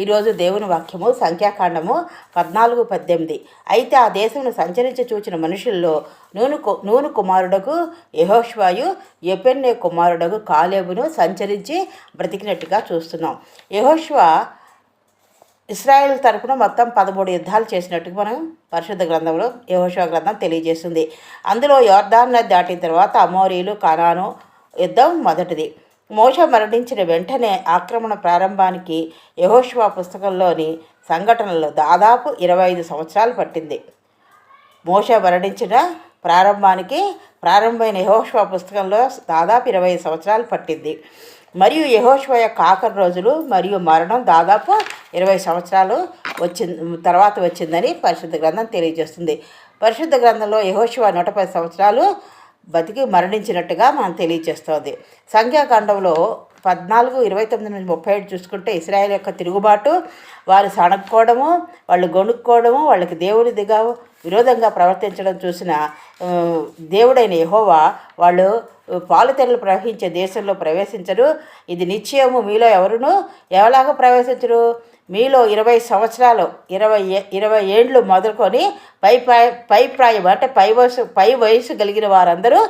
ఈరోజు దేవుని వాక్యము సంఖ్యాకాండము 14:18. అయితే ఆ దేశమును సంచరించి చూచిన మనుషుల్లో నూను కుమారుడకు యెహోషువయు యెఫున్నె కుమారుడకు కాలేబును సంచరించి బ్రతికినట్టుగా చూస్తున్నాం. యెహోషువ ఇశ్రాయేల్ తరపున మొత్తం 13 యుద్ధాలు చేసినట్టుగా మనం పరిశుద్ధ గ్రంథంలో యెహోషువ గ్రంథం తెలియజేస్తుంది. అందులో యోర్దాను నది దాటిన తర్వాత అమోరీలు, కనాను యుద్ధం మొదటిది. మోషే మరణించిన వెంటనే ఆక్రమణ ప్రారంభానికి యెహోషువ పుస్తకంలోని సంఘటనలు దాదాపు 25 సంవత్సరాలు పట్టింది. మోషే మరణించిన ప్రారంభమైన యెహోషువ పుస్తకంలో దాదాపు 25 సంవత్సరాలు పట్టింది. మరియు యెహోషువ యొక్క ఆఖరి రోజులు మరియు మరణం దాదాపు 20 సంవత్సరాలు తర్వాత వచ్చిందని పరిశుద్ధ గ్రంథం తెలియజేస్తుంది. పరిశుద్ధ గ్రంథంలో యెహోషువ 110 సంవత్సరాలు బతికి మరణించినట్టుగా మనం తెలియజేస్తోంది. సంఖ్యాకాండంలో 14:29-37 చూసుకుంటే ఇశ్రాయేల్ యొక్క తిరుగుబాటు, వారు సణక్కోవడము, వాళ్ళు గొణుక్కోవడము, వాళ్ళకి దేవుడిదిగా విరోధంగా ప్రవర్తించడం చూసిన దేవుడైన యెహోవా వాళ్ళు పాలుతెరలు ప్రవహించే దేశంలో ప్రవేశించరు, ఇది నిశ్చయము, మీలో ఎవరును ఎవలాగా ప్రవేశించరు, మీలో 20 సంవత్సరాలు 20 ఏండ్లు మొదలుకొని పై ప్రాయం అంటే పై వయసు కలిగిన వారందరూ,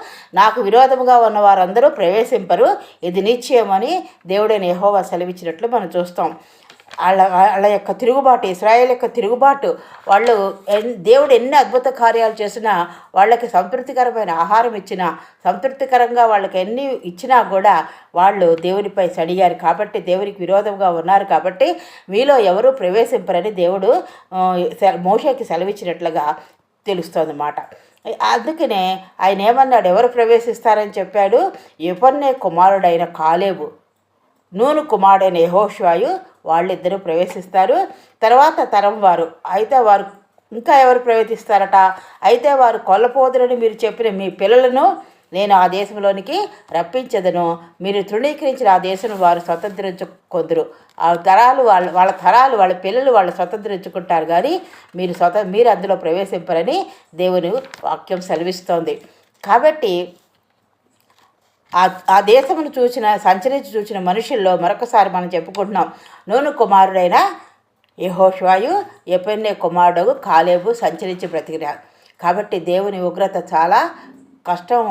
నాకు విరోధముగా ఉన్న వారందరూ ప్రవేశింపరు, ఇది నిశ్చయమని దేవుడైన యెహోవా సెలవిచ్చినట్లు మనం చూస్తాం. వాళ్ళ యొక్క తిరుగుబాటు, ఇశ్రాయేల్ యొక్క తిరుగుబాటు, వాళ్ళు దేవుడు ఎన్ని అద్భుత కార్యాలు చేసినా, వాళ్ళకి సంతృప్తికరమైన ఆహారం ఇచ్చినా, సంతృప్తికరంగా వాళ్ళకి ఎన్ని ఇచ్చినా కూడా వాళ్ళు దేవునిపై సడిగారు కాబట్టి, దేవునికి విరోధంగా ఉన్నారు కాబట్టి మీలో ఎవరూ ప్రవేశింపరని దేవుడు మోషేకి సెలవిచ్చినట్లుగా తెలుస్తోందన్నమాట. అందుకనే ఆయన ఏమన్నాడు, ఎవరు ప్రవేశిస్తారని చెప్పాడు, యెఫున్నె కుమారుడైన కాలేబు, నూను కుమారుడైన యెహోషువయు వాళ్ళిద్దరూ ప్రవేశిస్తారు. తర్వాత తరం వారు, అయితే వారు ఇంకా ఎవరు ప్రవేశిస్తారట, అయితే వారు కొల్లపోదురని మీరు చెప్పిన మీ పిల్లలను నేను ఆ దేశంలోనికి రప్పించదను, మీరు తృణీకరించిన ఆ దేశం వారు స్వతంత్రించుకొందురు, ఆ తరాలు వాళ్ళ పిల్లలు వాళ్ళు స్వతంత్రించుకుంటారు, కానీ మీరు అందులో ప్రవేశింపరని దేవుని వాక్యం సెలవిస్తోంది. కాబట్టి ఆ దేశమును సంచరించి చూసిన మనుషుల్లో మరొకసారి మనం చెప్పుకుంటున్నాం, నూను కుమారుడైన యెహోషువయు యెఫున్నె కుమారుడు కాలేబు సంచరించి బ్రతికినారు. కాబట్టి దేవుని ఉగ్రత చాలా కష్టం,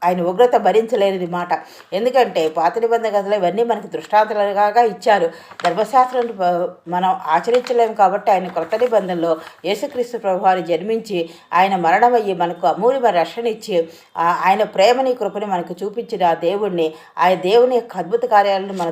ఆయన ఉగ్రత భరించలేనిది మాట. ఎందుకంటే పాత నిబంధన కథలు ఇవన్నీ మనకి దృష్టాంతాలుగా ఇచ్చారు. ధర్మశాస్త్రం మనం ఆచరించలేము కాబట్టి ఆయన కొత్త నిబంధనలో యేసుక్రీస్తు ప్రభువారు జన్మించి ఆయన మరణమయ్యి మనకు అమూల్యమైన రక్షణ ఇచ్చి ఆయన ప్రేమని కృపని మనకు చూపించిన ఆ దేవుణ్ణి, ఆయన దేవుని యొక్క అద్భుత కార్యాలను మన